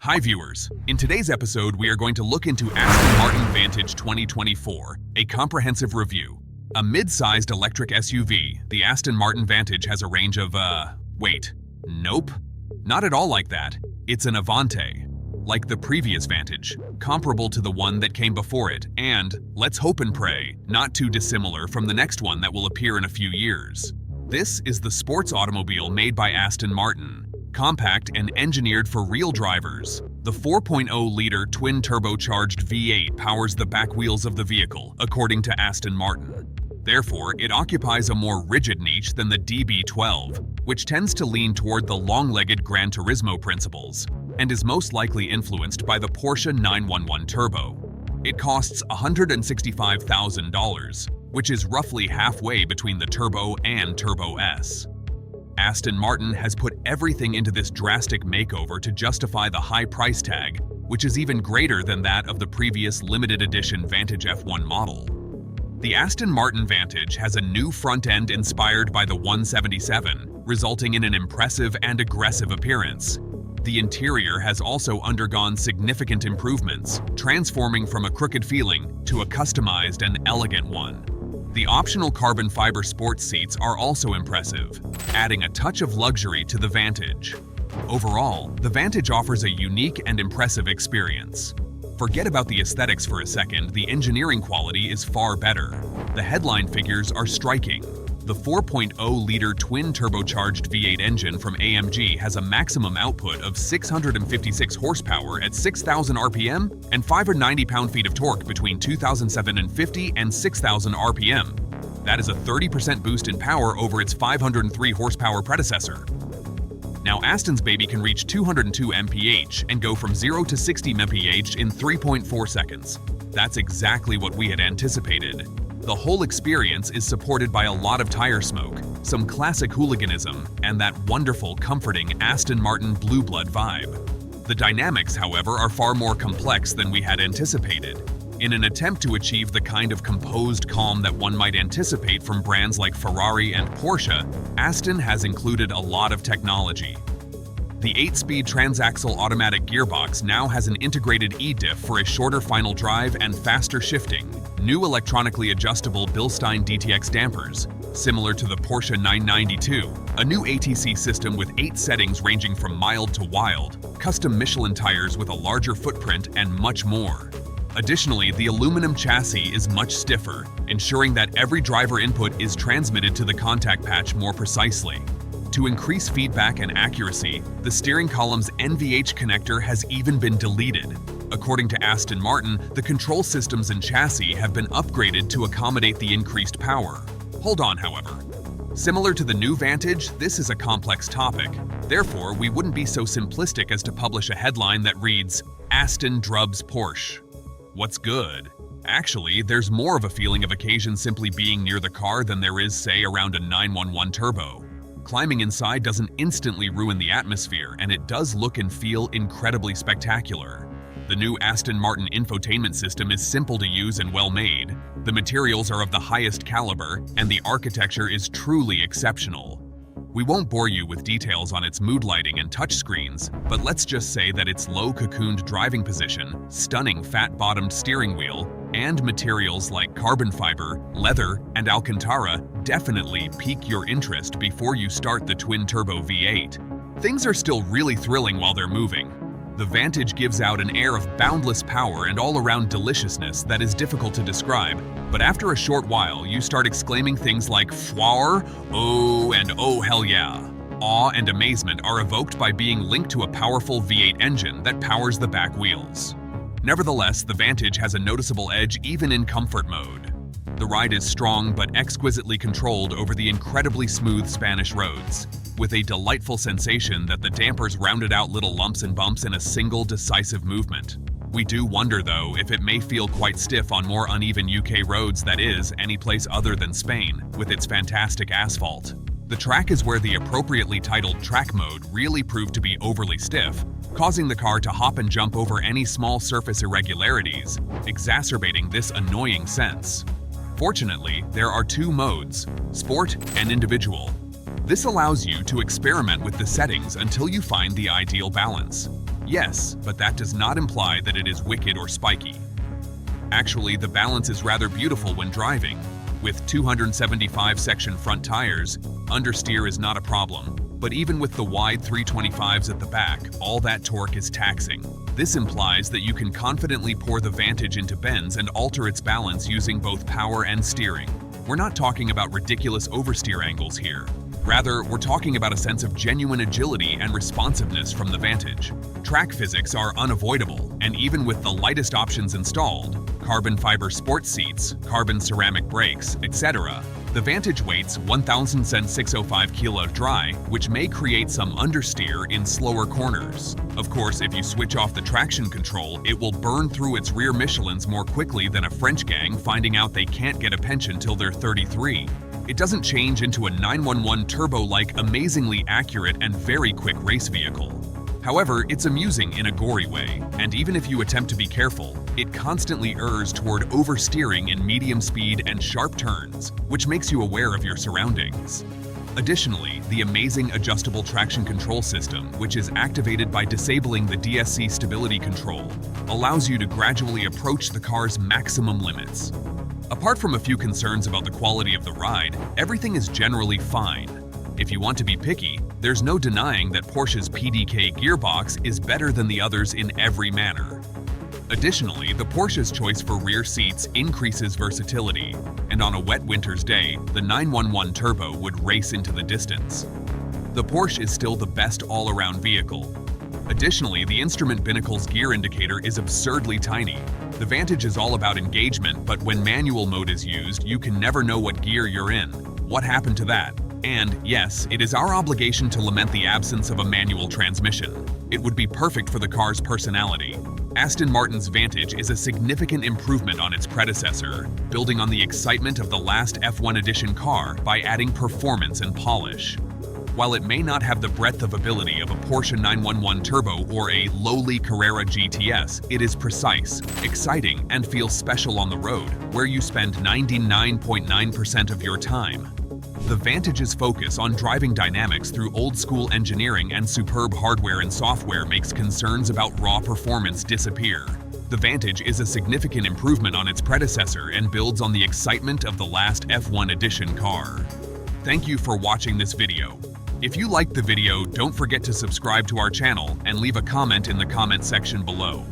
Hi viewers, in today's episode we are going to look into Aston Martin Vantage 2024, a comprehensive review. A mid-sized electric SUV, the Aston Martin Vantage has a range of, nope. Not at all like that. It's an Avante. Like the previous Vantage, comparable to the one that came before it, and, let's hope and pray, not too dissimilar from the next one that will appear in a few years. This is the sports automobile made by Aston Martin. Compact and engineered for real drivers, the 4.0-liter twin-turbocharged V8 powers the back wheels of the vehicle, according to Aston Martin. Therefore, it occupies a more rigid niche than the DB12, which tends to lean toward the long-legged Gran Turismo principles, and is most likely influenced by the Porsche 911 Turbo. It costs $165,000, which is roughly halfway between the Turbo and Turbo S. Aston Martin has put everything into this drastic makeover to justify the high price tag, which is even greater than that of the previous limited edition Vantage F1 model. The Aston Martin Vantage has a new front end inspired by the 177, resulting in an impressive and aggressive appearance. The interior has also undergone significant improvements, transforming from a crooked feeling to a customized and elegant one. The optional carbon fiber sports seats are also impressive, adding a touch of luxury to the Vantage. Overall, the Vantage offers a unique and impressive experience. Forget about the aesthetics for a second, the engineering quality is far better. The headline figures are striking. The 4.0-liter twin-turbocharged V8 engine from AMG has a maximum output of 656 horsepower at 6,000 RPM and 590 pound-feet of torque between 2,750 and 6,000 RPM. That is a 30% boost in power over its 503 horsepower predecessor. Now Aston's baby can reach 202 mph and go from 0 to 60 mph in 3.4 seconds. That's exactly what we had anticipated. The whole experience is supported by a lot of tire smoke, some classic hooliganism, and that wonderful, comforting Aston Martin blue blood vibe. The dynamics, however, are far more complex than we had anticipated. In an attempt to achieve the kind of composed calm that one might anticipate from brands like Ferrari and Porsche, Aston has included a lot of technology. The 8-speed transaxle automatic gearbox now has an integrated E-diff for a shorter final drive and faster shifting, new electronically adjustable Bilstein DTX dampers, similar to the Porsche 992, a new ATC system with 8 settings ranging from mild to wild, custom Michelin tires with a larger footprint, and much more. Additionally, the aluminum chassis is much stiffer, ensuring that every driver input is transmitted to the contact patch more precisely. To increase feedback and accuracy, the steering column's NVH connector has even been deleted. According to Aston Martin, the control systems and chassis have been upgraded to accommodate the increased power. Hold on, however. Similar to the new Vantage, this is a complex topic. Therefore, we wouldn't be so simplistic as to publish a headline that reads, "Aston drubs Porsche." What's good? Actually, there's more of a feeling of occasion simply being near the car than there is, say, around a 911 Turbo. Climbing inside doesn't instantly ruin the atmosphere, and it does look and feel incredibly spectacular. The new Aston Martin infotainment system is simple to use and well made. The materials are of the highest caliber, and the architecture is truly exceptional. We won't bore you with details on its mood lighting and touchscreens, but let's just say that its low cocooned driving position, stunning fat-bottomed steering wheel, and materials like carbon fiber, leather, and Alcantara definitely pique your interest before you start the twin-turbo V8. Things are still really thrilling while they're moving. The Vantage gives out an air of boundless power and all-around deliciousness that is difficult to describe, but after a short while, you start exclaiming things like "Flower," "Oh," and "Oh hell yeah." Awe and amazement are evoked by being linked to a powerful V8 engine that powers the back wheels. Nevertheless, the Vantage has a noticeable edge even in comfort mode. The ride is strong but exquisitely controlled over the incredibly smooth Spanish roads, with a delightful sensation that the dampers rounded out little lumps and bumps in a single decisive movement. We do wonder, though, if it may feel quite stiff on more uneven UK roads, that is, any place other than Spain, with its fantastic asphalt. The track is where the appropriately titled track mode really proved to be overly stiff, causing the car to hop and jump over any small surface irregularities, exacerbating this annoying sense. Fortunately, there are 2 modes, Sport and Individual. This allows you to experiment with the settings until you find the ideal balance. Yes, but that does not imply that it is wicked or spiky. Actually, the balance is rather beautiful when driving. With 275 section front tires, understeer is not a problem, but even with the wide 325s at the back, all that torque is taxing. This implies that you can confidently pour the Vantage into bends and alter its balance using both power and steering. We're not talking about ridiculous oversteer angles here. Rather, we're talking about a sense of genuine agility and responsiveness from the Vantage. Track physics are unavoidable, and even with the lightest options installed, carbon fiber sports seats, carbon ceramic brakes, etc., the Vantage weighs 1,605 kilo dry, which may create some understeer in slower corners. Of course, if you switch off the traction control, it will burn through its rear Michelins more quickly than a French gang finding out they can't get a pension till they're 33. It doesn't change into a 911 turbo-like amazingly accurate and very quick race vehicle. However, it's amusing in a gory way, and even if you attempt to be careful, it constantly errs toward oversteering in medium speed and sharp turns, which makes you aware of your surroundings. Additionally, the amazing adjustable traction control system, which is activated by disabling the DSC stability control, allows you to gradually approach the car's maximum limits. Apart from a few concerns about the quality of the ride, everything is generally fine. If you want to be picky, there's no denying that Porsche's PDK gearbox is better than the others in every manner. Additionally, the Porsche's choice for rear seats increases versatility, and on a wet winter's day, the 911 Turbo would race into the distance. The Porsche is still the best all-around vehicle. Additionally, the instrument binnacle's gear indicator is absurdly tiny. The Vantage is all about engagement, but when manual mode is used, you can never know what gear you're in. What happened to that? And, yes, it is our obligation to lament the absence of a manual transmission. It would be perfect for the car's personality. Aston Martin's Vantage is a significant improvement on its predecessor, building on the excitement of the last F1 edition car by adding performance and polish. While it may not have the breadth of ability of a Porsche 911 Turbo or a lowly Carrera GTS, it is precise, exciting, and feels special on the road, where you spend 99.9% of your time. The Vantage's focus on driving dynamics through old-school engineering and superb hardware and software makes concerns about raw performance disappear. The Vantage is a significant improvement on its predecessor and builds on the excitement of the last F1 edition car. Thank you for watching this video. If you liked the video, don't forget to subscribe to our channel and leave a comment in the comment section below.